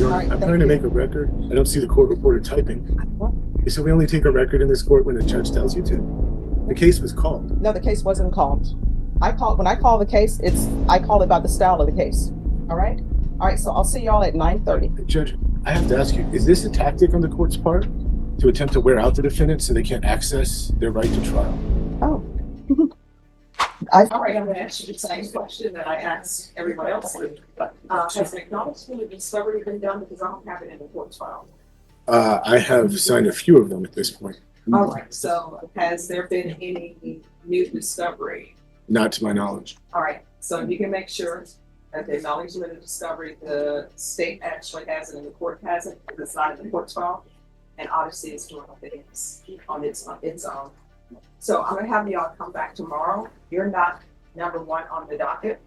All right, I'm trying to make a record. I don't see the court reporter typing. What? So we only take a record in this court when the judge tells you to. The case was called. No, the case wasn't called. When I call the case, I call it by the style of the case. All right? All right, so I'll see y'all at 9:30. Judge, I have to ask you, is this a tactic on the court's part to attempt to wear out the defendant so they can't access their right to trial? Oh. All right, I'm gonna ask you the same question that I asked everybody else. Has an acknowledgement of discovery been done? Because I don't have it in the court's file. I have signed a few of them at this point. All right, so has there been any new discovery? Not to my knowledge. All right, so you can make sure that the acknowledgement of discovery, the state actually has it and the court hasn't, because it's not in the court's file. And Odyssey is doing things on its own. So I'm gonna have y'all come back tomorrow. You're not number one on the docket.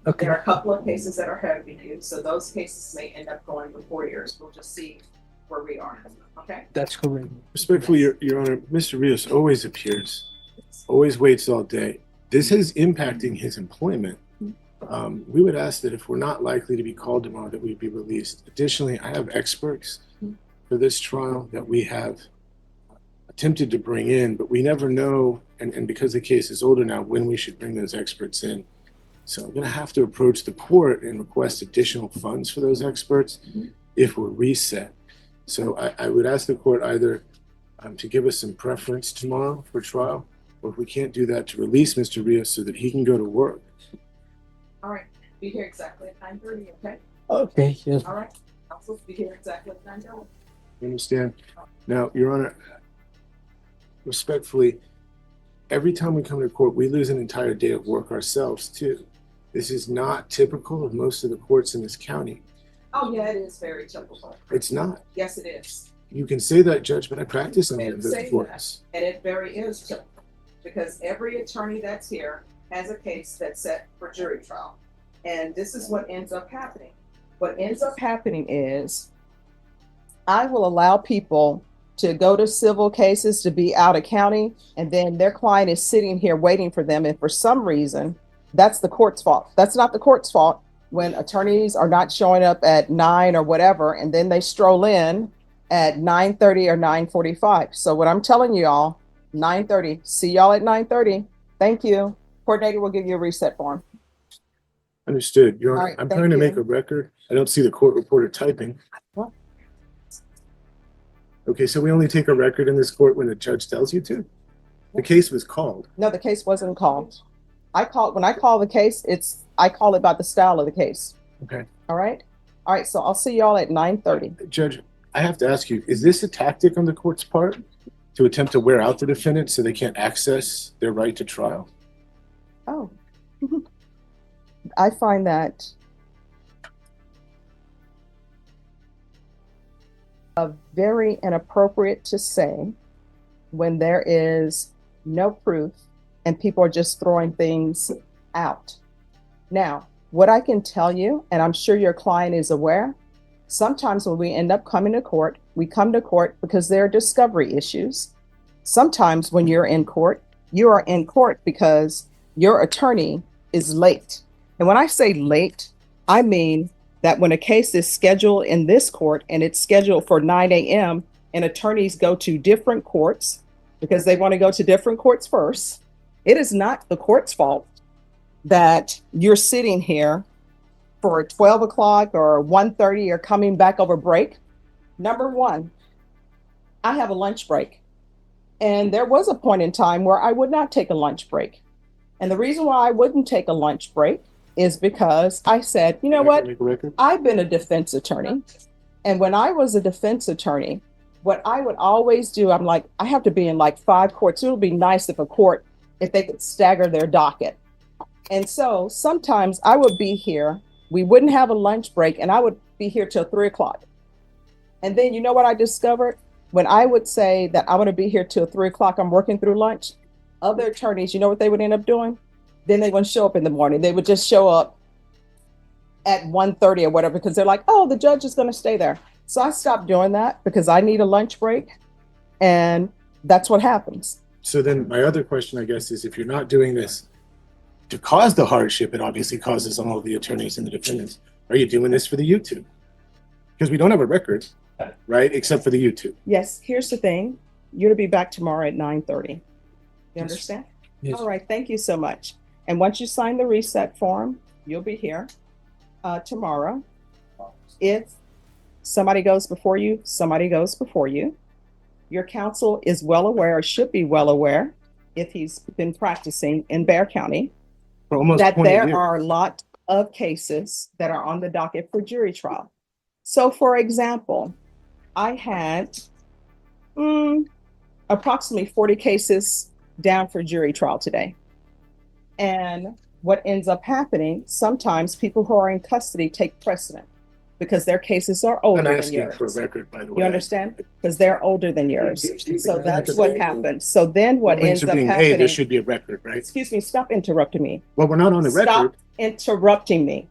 Okay. There are a couple of cases that are ahead of you, so those cases may end up going before yours. We'll just see where we are, okay? That's correct. Respectfully, Your Honor, Mr. Rios always appears, always waits all day. This is impacting his employment. We would ask that if we're not likely to be called tomorrow, that we be released. Additionally, I have experts for this trial that we have attempted to bring in, but we never know, and because the case is older now, when we should bring those experts in. So I'm going to have to approach the court and request additional funds for those experts if we're reset. So I would ask the court either to give us some preference tomorrow for trial, or if we can't do that, to release Mr. Rios so that he can go to work. All right, be here exactly at 9:30, okay? Okay, yes. All right, I'm supposed to be here exactly at 9:30. You understand? Now, Your Honor, respectfully, every time we come to court, we lose an entire day of work ourselves, too. This is not typical of most of the courts in this county. Oh, yeah, it is very typical. It's not. Yes, it is. You can say that, Judge, but I practice on And the say courts. And it very is typical, because every attorney that's here has a case that's set for jury trial. And this is what ends up happening. What ends up Happening is I will allow people to go to civil cases to be out of county, and then their client is sitting here waiting for them. And for some reason, that's the court's fault. That's not the court's fault when attorneys are not showing up at 9 or whatever, and then they stroll in at 9:30 or 9:45. So what I'm telling you all, 9:30, see y'all at 9:30. Thank you. Coordinator will give you a reset form. Understood. Your All Honor, right, I'm thank trying to you. make a record. I don't see the court reporter typing. What? Okay, so we only take a record in this court when the judge tells you to? The case was called. No, the case wasn't called. When I call the case, I call it by the style of the case. Okay. All right? All right, so I'll see y'all at 9:30. Judge, I have to ask you, is this a tactic on the court's part to attempt to wear out the defendant so they can't access their right to trial? Oh. I find that very inappropriate to say when there is no proof and people are just throwing things out. Now, what I can tell you, and I'm sure your client is aware, sometimes when we end up coming to court, we come to court because there are discovery issues. Sometimes when you're in court, you are in court because your attorney is late. And when I say late, I mean that when a case is scheduled in this court and it's scheduled for 9 a.m. and attorneys go to different courts because they want to go to different courts first, it is not the court's fault that you're sitting here for 12 o'clock or 1:30 or coming back over break. Number one, I have a lunch break. And there was a point in time where I would not take a lunch break. And the reason why I wouldn't take a lunch break is because I said, you know what? Make a record? I've been a defense attorney. And when I was a defense attorney, what I would always do, I'm like, I have to be in like 5 courts. It would be nice if they could stagger their docket. And so sometimes I would be here, we wouldn't have a lunch break, and I would be here till 3 o'clock. And then you know what I discovered? When I would say that I'm going to be here till 3 o'clock, I'm working through lunch, other attorneys, you know what they would end up doing? Then they wouldn't show up in the morning. They would just show up at 1:30 or whatever, because they're like, oh, the judge is going to stay there. So I stopped doing that because I need a lunch break. And that's what happens. So then my other question, I guess, is if you're not doing this to cause the hardship, it obviously causes on all the attorneys and the defendants. Are you doing this for the YouTube? because we don't have a record, right? Except for the YouTube. Yes, here's the thing. You're to be back tomorrow at 9:30. You Yes. understand? Yes. All right, thank you so much. And once you sign the reset form, you'll be here tomorrow. If somebody goes before you, somebody goes before you. Your counsel is well aware, or should be well aware, if he's been practicing in Bexar County, For almost that 20 there years. are a lot of cases that are on the docket for jury trial. So for example, I had approximately 40 cases down for jury trial today. And what ends up happening, sometimes people who are in custody take precedent because their cases are older I'm than asking yours. for a record, by the way. You understand? Because they're older than yours. So that's what happens. So then what Complaints ends are up being made, happening, there should be a record, right? excuse me, stop interrupting me. Well, we're not on the record, Stop interrupting me.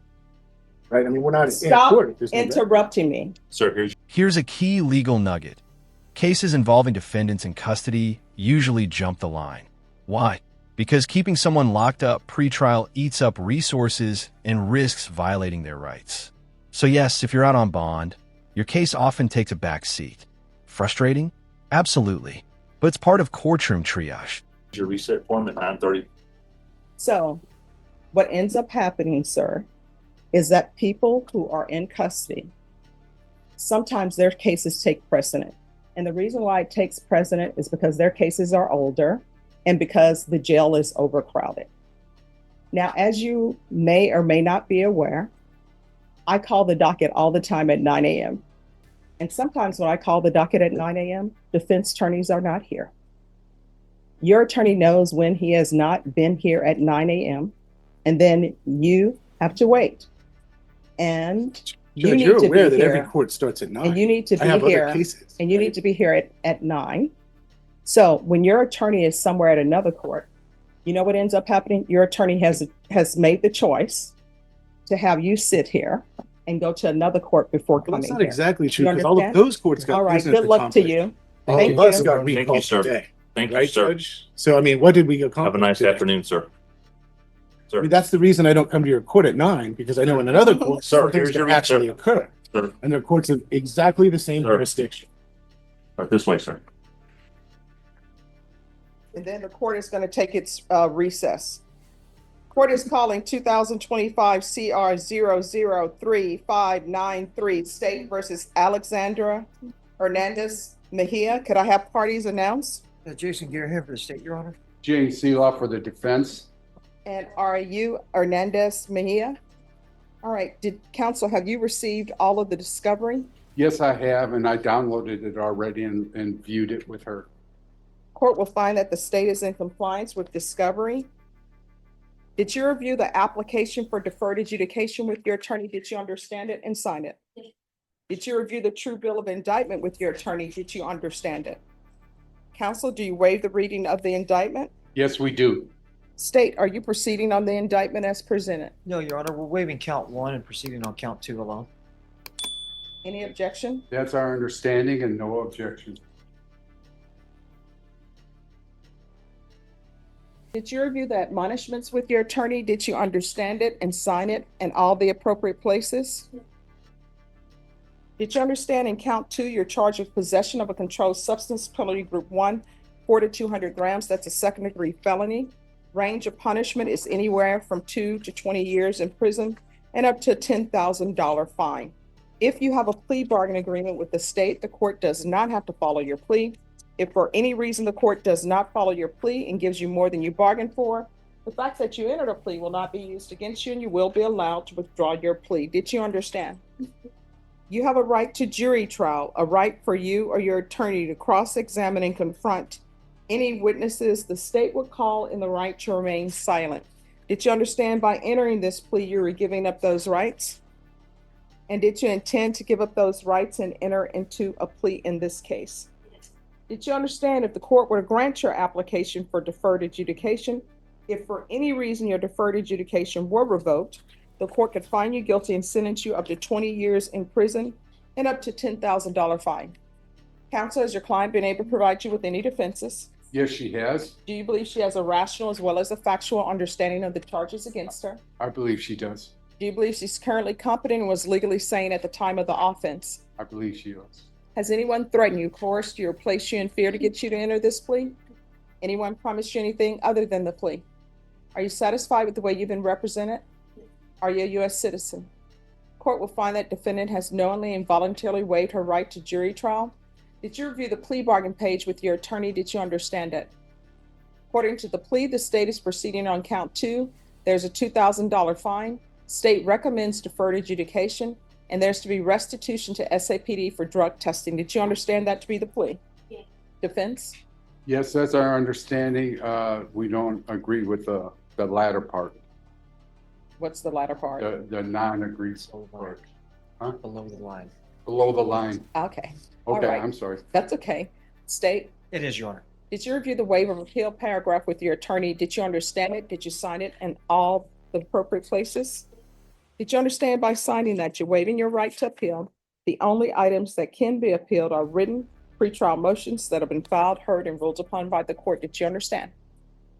right? I mean, we're not in Stop court. if there's no record. interrupting me. Sir, here's a key legal nugget. Cases involving defendants in custody usually jump the line. Why? Because keeping someone locked up pre-trial eats up resources and risks violating their rights. So yes, if you're out on bond, your case often takes a back seat. Frustrating? Absolutely. But it's part of courtroom triage. Your reset form at 9:30. So what ends up happening, sir, is that people who are in custody, sometimes their cases take precedent. And the reason why it takes precedent is because their cases are older and because the jail is overcrowded. Now, as you may or may not be aware, I call the docket all the time at 9 a.m. And sometimes when I call the docket at 9 a.m., defense attorneys are not here. Your attorney knows when he has not been here at 9 a.m. and then you have to wait. And you Judge, need you're to aware be that every here, court starts at 9. and you need to I have be other here, cases. and you need to be here at 9. So when your attorney is somewhere at another court, you know what ends up happening? Your attorney has made the choice to have you sit here and go to another court before Well, coming that's not here. exactly true, You because all of understand? those courts got All right, business good luck to accomplished. you. All Thank of us you. got Thank you, recalled sir. today. Thank you, Right, sir. Judge? So, I mean, what did we Have accomplish a nice today? afternoon, sir. I mean, that's the reason I don't come to your court at 9, because I know in another court, Sir, something's here's your gonna actually occur. Sir. And they're courts of exactly the same Sir. jurisdiction. Right, this way, sir. And then the court is going to take its recess. Court is calling 2025 CR 0033593 State versus Alexandra Hernandez Mahia. Could I have parties announced? Jason Gear here for the state, Your Honor. Jane Seeloff for the defense. And are you Hernandez Mahia? All right. Did counsel, have you received all of the discovery? Yes, I have, and I downloaded it already and viewed it with her. Court will find that the state is in compliance with discovery. Did you review the application for deferred adjudication with your attorney? Did you understand it and sign it? Did you review the true bill of indictment with your attorney? Did you understand it? Counsel, do you waive the reading of the indictment? Yes, we do. State, are you proceeding on the indictment as presented? No, Your Honor, we're waiving count 1 and proceeding on count 2 alone. Any objection? That's our understanding and no objection. Did you review the admonishments with your attorney? Did you understand it and sign it in all the appropriate places? Did you understand in count 2, you're charged with possession of a controlled substance, penalty group 1, 4 to 200 grams. That's a second-degree felony. Range of punishment is anywhere from 2 to 20 years in prison and up to a $10,000 fine. If you have a plea bargain agreement with the state, the court does not have to follow your plea. If for any reason the court does not follow your plea and gives you more than you bargained for, the fact that you entered a plea will not be used against you and you will be allowed to withdraw your plea. Did you understand? You have a right to jury trial, a right for you or your attorney to cross-examine and confront any witnesses the state would call in the right to remain silent. Did you understand by entering this plea you were giving up those rights? And did you intend to give up those rights and enter into a plea in this case? Did you understand if the court were to grant your application for deferred adjudication, if for any reason your deferred adjudication were revoked, the court could find you guilty and sentence you up to 20 years in prison and up to $10,000 fine? Counsel, has your client been able to provide you with any defenses? Yes, she has. Do you believe she has a rational as well as a factual understanding of the charges against her? I believe she does. Do you believe she's currently competent and was legally sane at the time of the offense? I believe she is. Has anyone threatened you, coerced you, or placed you in fear to get you to enter this plea? Anyone promised you anything other than the plea? Are you satisfied with the way you've been represented? Are you a U.S. citizen? Court will find that defendant has knowingly and voluntarily waived her right to jury trial. Did you review the plea bargain page with your attorney? Did you understand it? According to the plea, the state is proceeding on count 2. There's a $2,000 fine. State recommends deferred adjudication, and there's to be restitution to SAPD for drug testing. Did you understand that to be the plea? Yes. Defense? Yes, that's our understanding. We don't agree with the latter part, What's the latter part? the non-agreed part. Huh? Below the line. Below the line. Okay, all Okay, right. I'm sorry. That's okay. State, It is, Your Honor. did you review the waiver of appeal paragraph with your attorney? Did you understand it? Did you sign it in all the appropriate places? Did you understand by signing that you're waiving your right to appeal? The only items that can be appealed are written pretrial motions that have been filed, heard, and ruled upon by the court. Did you understand?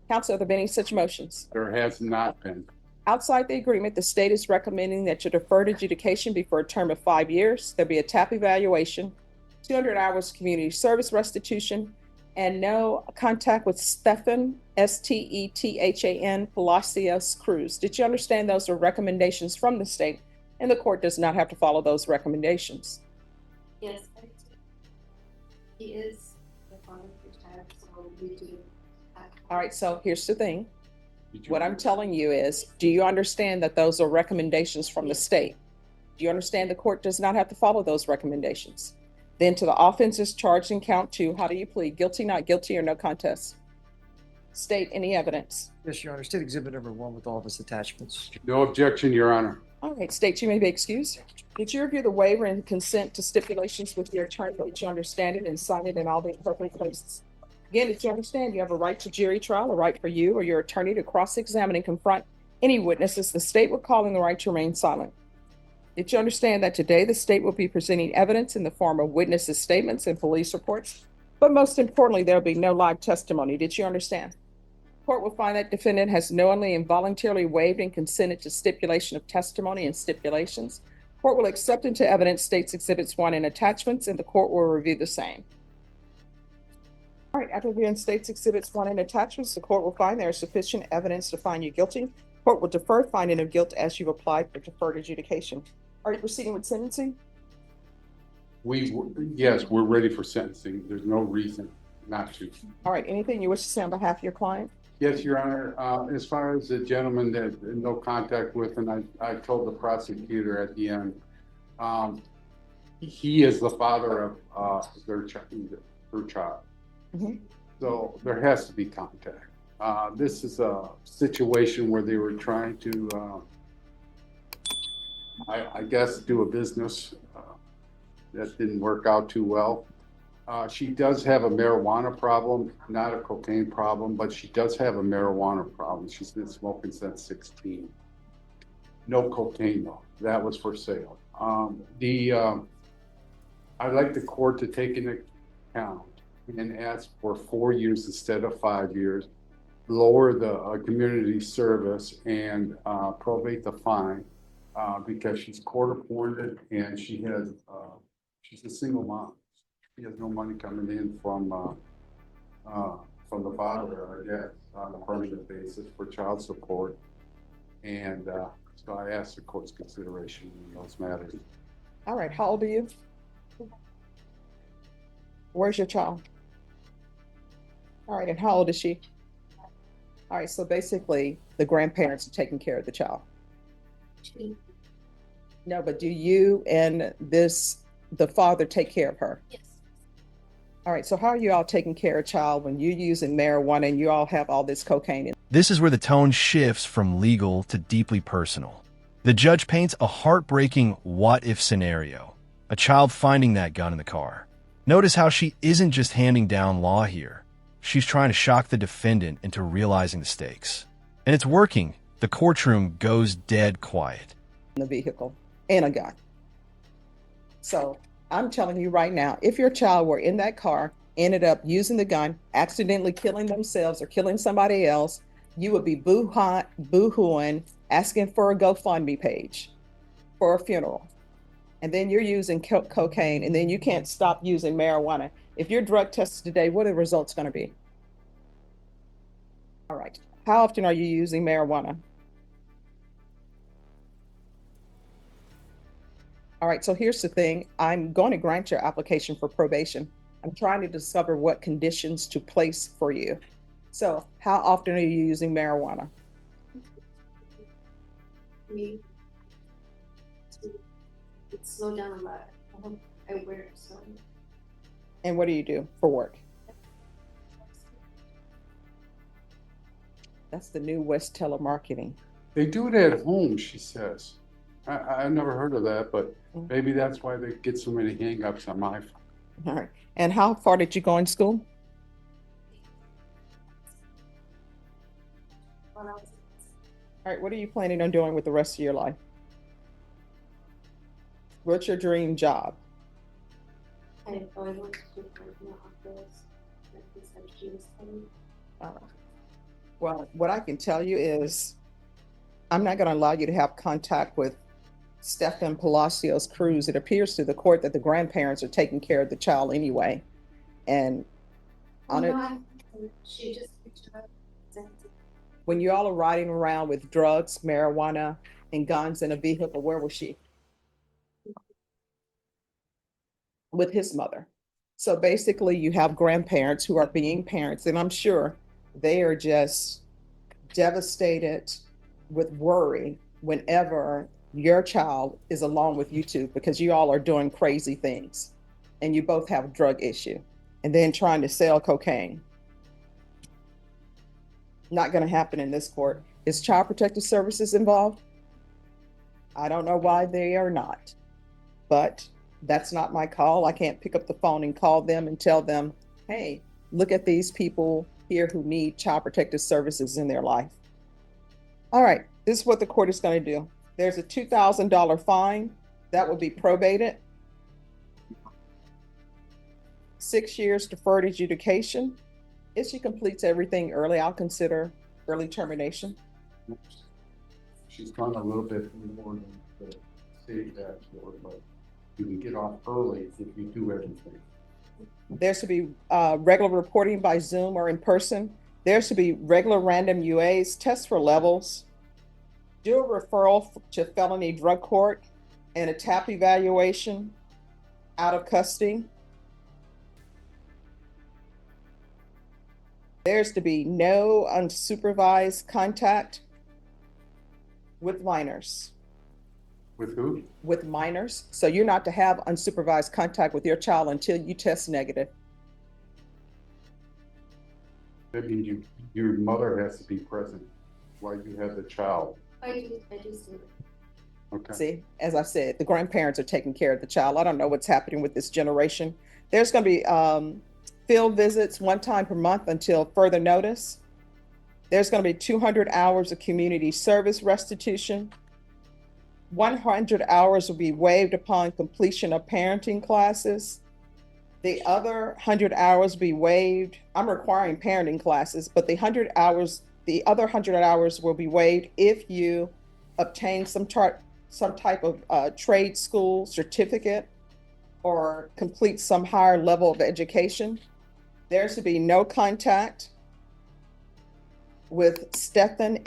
Counsel, have there been any such motions? There has not been. Outside the agreement, the state is recommending that your deferred adjudication be for a term of 5 years. There'll be a TAP evaluation, 200 hours community service restitution, and no contact with Stephan, Stethan Palacios Cruz. Did you understand those are recommendations from the state, and the court does not have to follow those recommendations? Yes, I do. He is the father of the child, so we do. All right, so here's the thing. Did you- What I'm telling you is, do you understand that those are recommendations from the state? Do you understand the court does not have to follow those recommendations? Then to the offenses charged in count 2, how do you plead? Guilty, not guilty, or no contest? State any evidence. Yes, Your Honor. State Exhibit number 1 with all of its attachments. No objection, Your Honor. All right, state, you may be excused. Did you review the waiver and consent to stipulations with your attorney? Did you understand it and sign it in all the appropriate places? Again, did you understand you have a right to jury trial, a right for you or your attorney to cross-examine and confront any witnesses the state would call in the right to remain silent? Did you understand that today the state will be presenting evidence in the form of witnesses' statements and police reports? But most importantly, there will be no live testimony. Did you understand? Court will find that defendant has knowingly and voluntarily waived and consented to stipulation of testimony and stipulations. Court will accept into evidence states exhibits 1 and attachments, and the court will review the same. All right, after reviewing states exhibits 1 and attachments, the court will find there is sufficient evidence to find you guilty. Court will defer finding of guilt as you've applied for deferred adjudication. Are you proceeding with sentencing? Yes, we're ready for sentencing. There's no reason not to. All right, anything you wish to say on behalf of your client? Yes, Your Honor. As far as the gentleman that no contact with, and I told the prosecutor at the end, he is the father of her child. Mhm. So there has to be contact. This is a situation where they were trying to, I guess, do a business that didn't work out too well. She does have a marijuana problem, not a cocaine problem, but she does have a marijuana problem. She's been smoking since 16. No cocaine though. That was for sale. I'd like the court to take into account and ask for 4 years instead of 5 years, lower the community service and probate the fine because she's court appointed and she's a single mom. She has no money coming in from the father, I guess, on a permanent basis for child support. And so I asked the court's consideration in those matters. All right, how old are you? Where's your child? All right, and how old is she? All right, so basically the grandparents are taking care of the child. No, but do you and the father take care of her? Yes. All right, so how are you all taking care of a child when you're using marijuana and you all have all this cocaine in? This is where the tone shifts from legal to deeply personal. The judge paints a heartbreaking what-if scenario, a child finding that gun in the car. Notice how she isn't just handing down law here. She's trying to shock the defendant into realizing the stakes. And it's working. The courtroom goes dead quiet. The vehicle and a gun. So I'm telling you right now, if your child were in that car, ended up using the gun, accidentally killing themselves or killing somebody else, you would be boo-hooing, asking for a GoFundMe page for a funeral. and then you're using cocaine, and then you can't stop using marijuana. If you're drug tested today, what are the results going to be? All right. How often are you using marijuana? All right, so here's the thing. I'm going to grant your application for probation. I'm trying to discover what conditions to place for you. So how often are you using marijuana? Me. It's slow down a lot. I wear it, so. And what do you do for work? That's the new West telemarketing. They do it at home, she says. I've never heard of that, but maybe that's why they get so many hangups on my phone. All right. And how far did you go in school? When I was All right, what are you planning on doing with the rest of your life? What's your dream job? I always wanted to work in the office, like this was telling. All right. Well, what I can tell you is I'm not going to allow you to have contact with Stephen Palacios Cruz. It appears to the court that the grandparents are taking care of the child anyway. And on it, She just reached out. when you all are riding around with drugs, marijuana, and guns in a vehicle, where was she? With his mother. So basically, you have grandparents who are being parents, and I'm sure they are just devastated with worry whenever your child is along with you two, because you all are doing crazy things and you both have a drug issue and then trying to sell cocaine. Not going to happen in this court. Is Child Protective Services involved? I don't know why they are not, but that's not my call. I can't pick up the phone and call them and tell them, hey, look at these people here who need Child Protective Services in their life. All right, this is what the court is going to do. There's a $2,000 fine that will be probated. 6 years deferred adjudication. If she completes everything early, I'll consider early termination. She's gone a little bit more than the state that, but you can get off early if you do everything. There should be regular reporting by Zoom or in person. There should be regular random UAs, tests for levels, do a referral to felony drug court, and a TAP evaluation out of custody. There's to be no unsupervised contact with minors. With who? With minors. So you're not to have unsupervised contact with your child until you test negative. That means your mother has to be present while you have the child. I do see it. Okay. See, as I said, the grandparents are taking care of the child. I don't know what's happening with this generation. There's going to be field visits 1 time per month until further notice. There's going to be 200 hours of community service restitution. 100 hours will be waived upon completion of parenting classes. The other 100 hours will be waived. I'm requiring parenting classes, but the other 100 hours will be waived if you obtain some type of trade school certificate or complete some higher level of education. There's to be no contact with Stephen,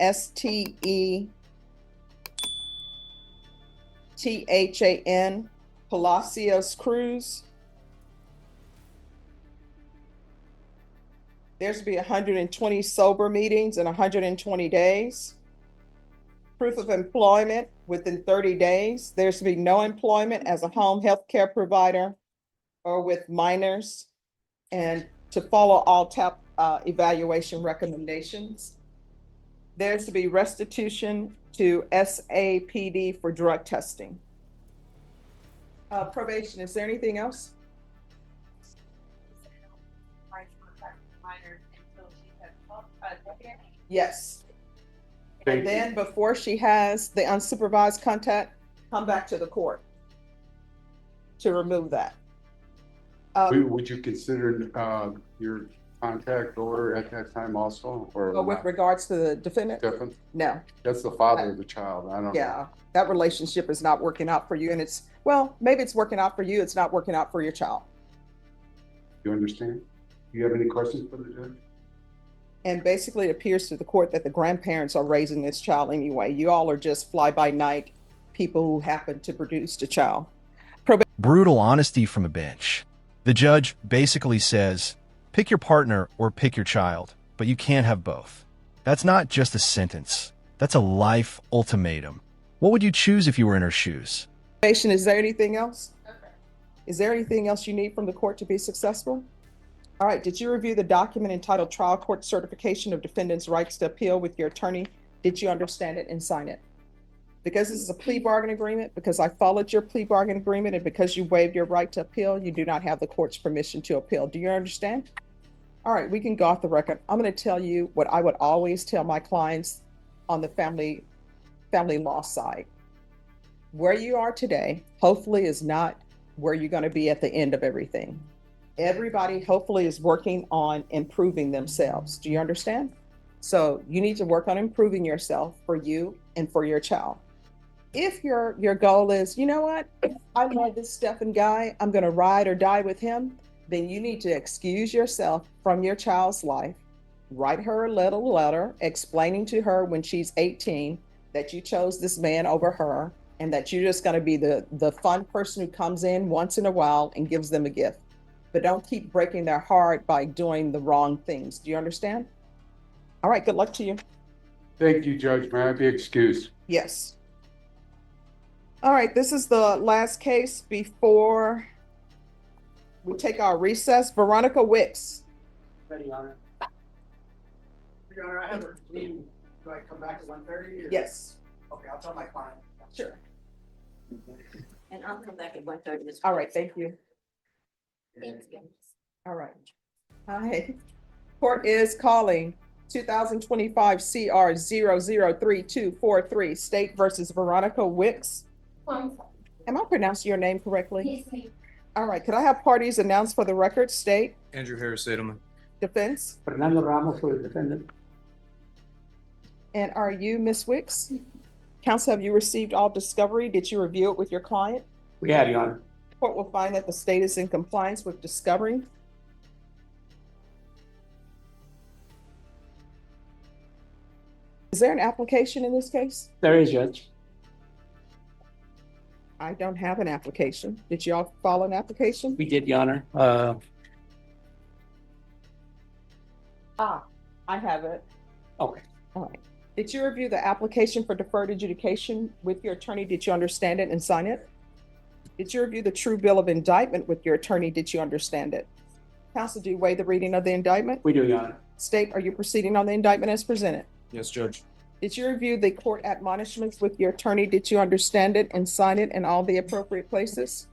STEPHAN, Palacios Cruz. There's to be 120 sober meetings in 120 days. Proof of employment within 30 days. There's to be no employment as a home health care provider or with minors, and to follow all TAP evaluation recommendations. There's to be restitution to SAPD for drug testing. Probation, is there anything else? Yes. And then before she has the unsupervised contact, come back to the court to remove that. Would you consider your contact order at that time also, or But with not? regards to the defendant, Different? no. That's the father of the child. I don't know. Yeah, that relationship is not working out for you, and it's, well, maybe it's working out for you, it's not working out for your child. You understand? Do you have any questions for the judge? And basically, it appears to the court that the grandparents are raising this child anyway. You all are just fly-by-night people who happen to produce the child. Brutal honesty from a bench. The judge basically says, pick your partner or pick your child, but you can't have both. That's not just a sentence. That's a life ultimatum. What would you choose if you were in her shoes? Probation, is there anything else? Is there anything else you need from the court to be successful? All right, did you review the document entitled Trial Court Certification of Defendants' Rights to Appeal with your attorney? Did you understand it and sign it? Because this is a plea bargain agreement, because I followed your plea bargain agreement, and because you waived your right to appeal, you do not have the court's permission to appeal. Do you understand? All right, we can go off the record. I'm going to tell you what I would always tell my clients on the family law side. Where you are today, hopefully, is not where you're going to be at the end of everything. Everybody hopefully is working on improving themselves. Do you understand? So you need to work on improving yourself for you and for your child. If your goal is, you know what, I love this Stephen guy, I'm going to ride or die with him, then you need to excuse yourself from your child's life. Write her a little letter explaining to her when she's 18 that you chose this man over her, and that you're just going to be the fun person who comes in once in a while and gives them a gift. But don't keep breaking their heart by doing the wrong things. Do you understand? All right, good luck to you. Thank you, Judge. May I be excused? Yes. All right, this is the last case before we take our recess. Veronica Wicks. Ready, Your Honor. Your Honor, I have a meeting. Do I come back at 1:30? Yes, Okay, I'll tell my client. sure. And I'll come back at 1:30 as well. All right, thank you. Thank you. All right. Hi. Court is calling 2025 CR 003243, State versus Veronica Wicks. Am I pronouncing your name correctly? Yes, ma'am. All right, could I have parties announced for the record? State, Andrew Harris Edelman. defense, Fernando Ramos for the defendant. and are you Miss Wicks? Counsel, have you received all discovery? Did you review it with your client? We have, Your Honor. Court will find that the state is in compliance with discovery. Is there an application in this case? There is, Judge. I don't have an application. Did y'all file an application? We did, Your Honor. I have it. Okay. All right. Did you review the application for deferred adjudication with your attorney? Did you understand it and sign it? Did you review the true bill of indictment with your attorney? Did you understand it? Counsel, do you waive the reading of the indictment? We do, Your Honor. State, are you proceeding on the indictment as presented? Yes, Judge. Did you review the court admonishments with your attorney? Did you understand it and sign it in all the appropriate places?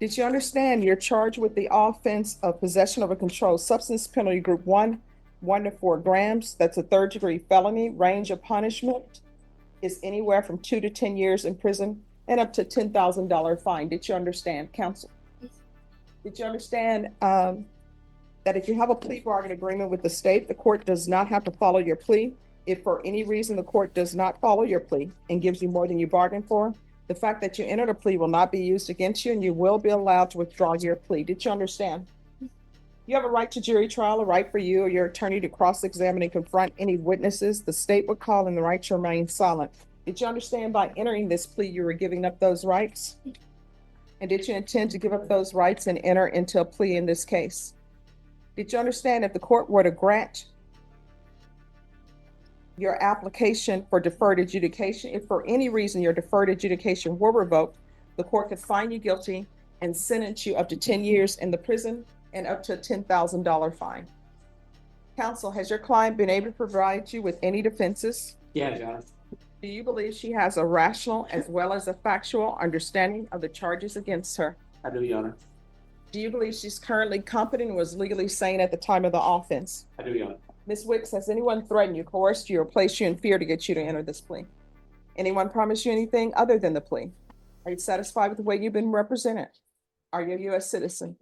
Did you understand you're charged with the offense of possession of a controlled substance, penalty group 1 to 4 grams? That's a third-degree felony. Range of punishment is anywhere from 2 to 10 years in prison and up to $10,000 fine. Did you understand, counsel? Did you understand that if you have a plea bargain agreement with the state, the court does not have to follow your plea? If for any reason the court does not follow your plea and gives you more than you bargained for, the fact that you entered a plea will not be used against you, and you will be allowed to withdraw your plea. Did you understand? You have a right to jury trial, a right for you or your attorney to cross-examine and confront any witnesses the state would call, and the right to remain silent. Did you understand by entering this plea you were giving up those rights? And did you intend to give up those rights and enter into a plea in this case? Did you understand if the court were to grant your application for deferred adjudication, if for any reason your deferred adjudication were revoked, the court could find you guilty and sentence you up to 10 years in the prison and up to a $10,000 fine. Counsel, has your client been able to provide you with any defenses? Yeah, Your Honor. Do you believe she has a rational as well as a factual understanding of the charges against her? I do, Your Honor. Do you believe she's currently competent and was legally sane at the time of the offense? I do, Your Honor. Ms. Wicks, has anyone threatened you, coerced you, or placed you in fear to get you to enter this plea? Anyone promised you anything other than the plea? Are you satisfied with the way you've been represented? Are you a U.S. citizen?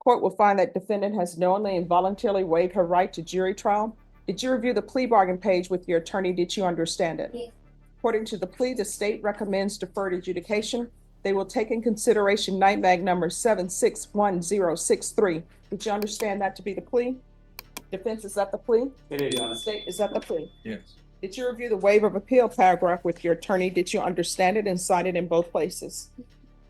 Court will find that defendant has knowingly and voluntarily waived her right to jury trial. Did you review the plea bargain page with your attorney? Did you understand it? Yes. According to the plea, the state recommends deferred adjudication. They will take in consideration night mag number 761063. Did you understand that to be the plea? Defense, is that the plea? It is, Your Honor. State, is that the plea? Yes. Did you review the waiver of appeal paragraph with your attorney? Did you understand it and sign it in both places?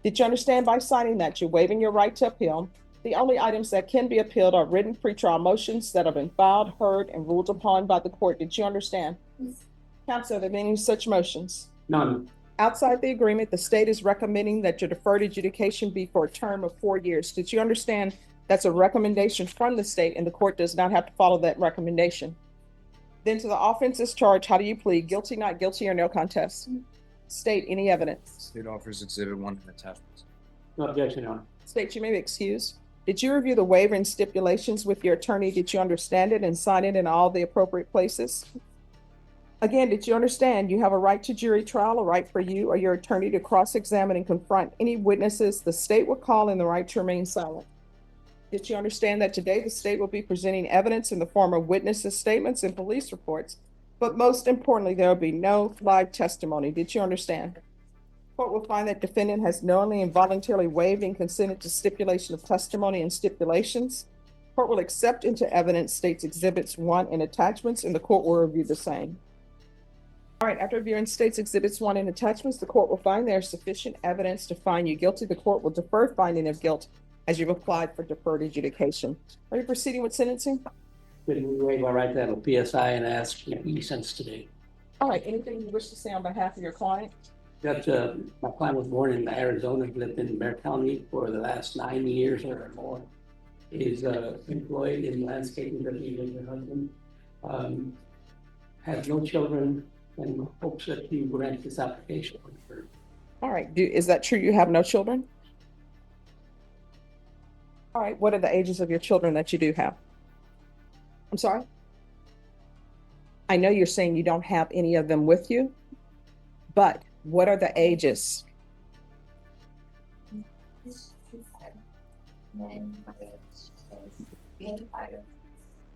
Did you understand by signing that you're waiving your right to appeal? The only items that can be appealed are written pretrial motions that have been filed, heard, and ruled upon by the court. Did you understand? Yes. Counsel, are there any such motions? None. Outside the agreement, the state is recommending that your deferred adjudication be for a term of 4 years. Did you understand that's a recommendation from the state and the court does not have to follow that recommendation? Then to the offenses charged, how do you plead? Guilty, not guilty, or no contest? State, any evidence? State offers exhibit 1 and attachments. No objection, Your Honor. State, you may be excused. Did you review the waiver and stipulations with your attorney? Did you understand it and sign it in all the appropriate places? Again, did you understand you have a right to jury trial, a right for you or your attorney to cross-examine and confront any witnesses the state will call, and the right to remain silent? Did you understand that today the state will be presenting evidence in the form of witnesses' statements and police reports, but most importantly, there will be no live testimony? Did you understand? Court will find that defendant has knowingly and voluntarily waived and consented to stipulation of testimony and stipulations. Court will accept into evidence states exhibits 1 and attachments, and the court will review the same. All right, after reviewing states exhibits 1 and attachments, the court will find there is sufficient evidence to find you guilty. The court will defer finding of guilt as you've applied for deferred adjudication. Are you proceeding with sentencing? Could we waive our right to have a PSI and ask to be sentenced today? All right, anything you wish to say on behalf of your client? Judge, my client was born in Arizona, lived in Bear County for the last 9 years or more. Is employed in landscaping business with her husband. Has no children and hopes that he will grant this application. All right, is that true? You have no children? All right, what are the ages of your children that you do have? I'm sorry? I know you're saying you don't have any of them with you, but what are the ages?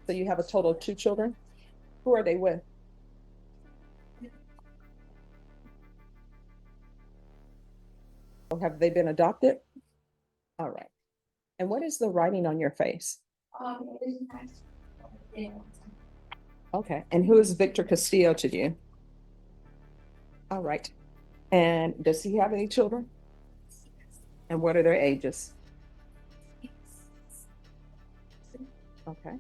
So you have a total of 2 children? Who are they with? Or have they been adopted? All right. And what is the writing on your face? Okay. And who is Victor Castillo to you? All right. And does he have any children? And what are their ages? Okay.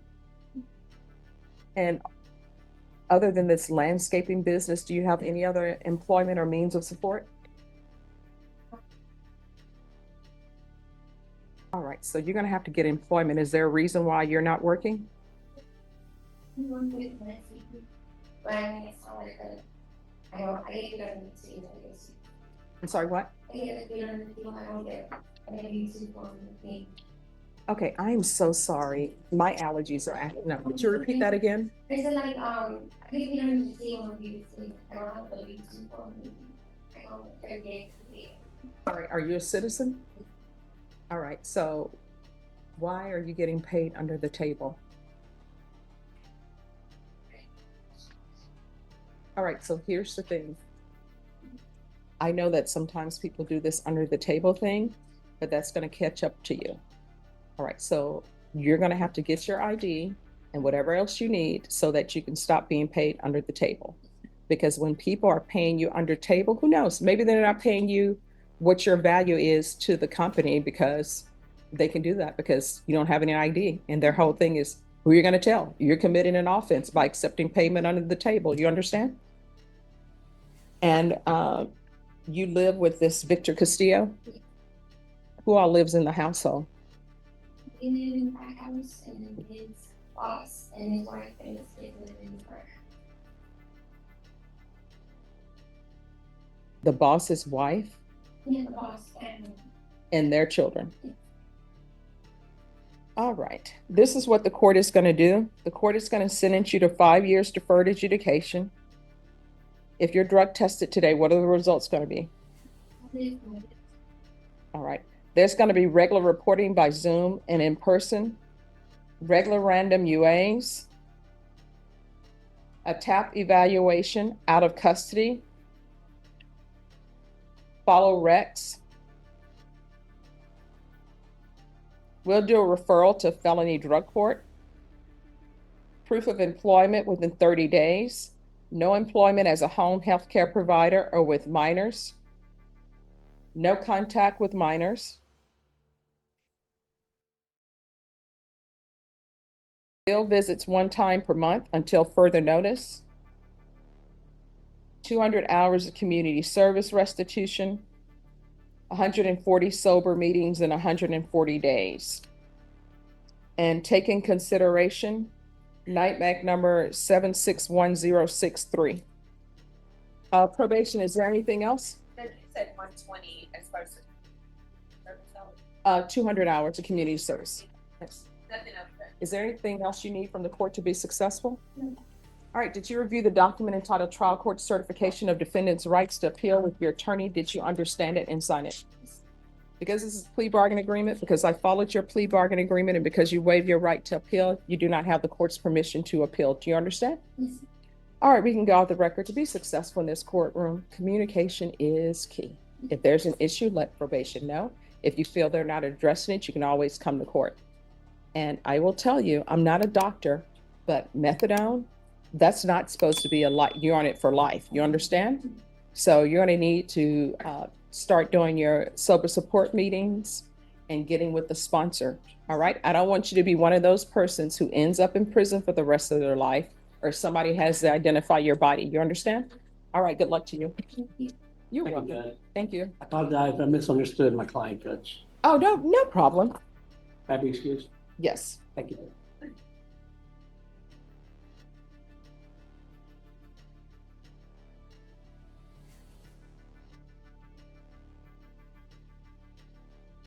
And other than this landscaping business, do you have any other employment or means of support? All right, so you're gonna have to get employment. Is there a reason why you're not working? I'm sorry, what? Okay, I am so sorry. My allergies are acting up. Would you repeat that again? All right, are you a citizen? All right, so why are you getting paid under the table? All right, so here's the thing. I know that sometimes people do this under the table thing, but that's gonna catch up to you. All right, so you're gonna have to get your ID and whatever else you need so that you can stop being paid under the table. Because when people are paying you under table, who knows? Maybe they're not paying you what your value is to the company, because they can do that because you don't have any ID. And their whole thing is, who you're gonna tell? You're committing an offense by accepting payment under the table. You understand? And you live with this Victor Castillo? Who all lives in the household? In my house, and his boss and his wife and his kids live in the park. The boss's wife Yeah, the boss and their children. All right, this is what the court is gonna do. The court is gonna sentence you to 5 years deferred adjudication. If you're drug tested today, what are the results gonna be? All right, There's going to be regular reporting by Zoom and in person, regular random UAs, a TAP evaluation out of custody, follow recs. We'll do a referral to felony drug court, proof of employment within 30 days, no employment as a home health care provider or with minors, no contact with minors, bill visits 1 time per month until further notice, 200 hours of community service restitution, 140 sober meetings in 140 days. And take in consideration NIMAC number 761063. Probation, is there anything else? You said 120 as far as the service hours. 200 hours of community service. Yes. Nothing else. Is there anything else you need from the court to be successful? No. All right, did you review the document entitled Trial Court Certification of Defendants' Rights to Appeal with your attorney? Did you understand it and sign it? Because this is a plea bargain agreement, because I followed your plea bargain agreement, and because you waive your right to appeal, you do not have the court's permission to appeal. Do you understand? Yes. All right, we can go off the record. To be successful in this courtroom, communication is key. If there's an issue, let probation know. If you feel they're not addressing it, you can always come to court. And I will tell you, I'm not a doctor, but methadone, that's not supposed to be you're on it for life. You understand? So you're going to need to start doing your sober support meetings and getting with the sponsor. All right. I don't want you to be one of those persons who ends up in prison for the rest of their life, or somebody has to identify your body. You understand? All right. Good luck to you. Thank you. You're Thank welcome. you, Judge. Thank you. I apologize if I misunderstood my client, Judge. Oh, no problem. May I be excused? Yes. Thank you.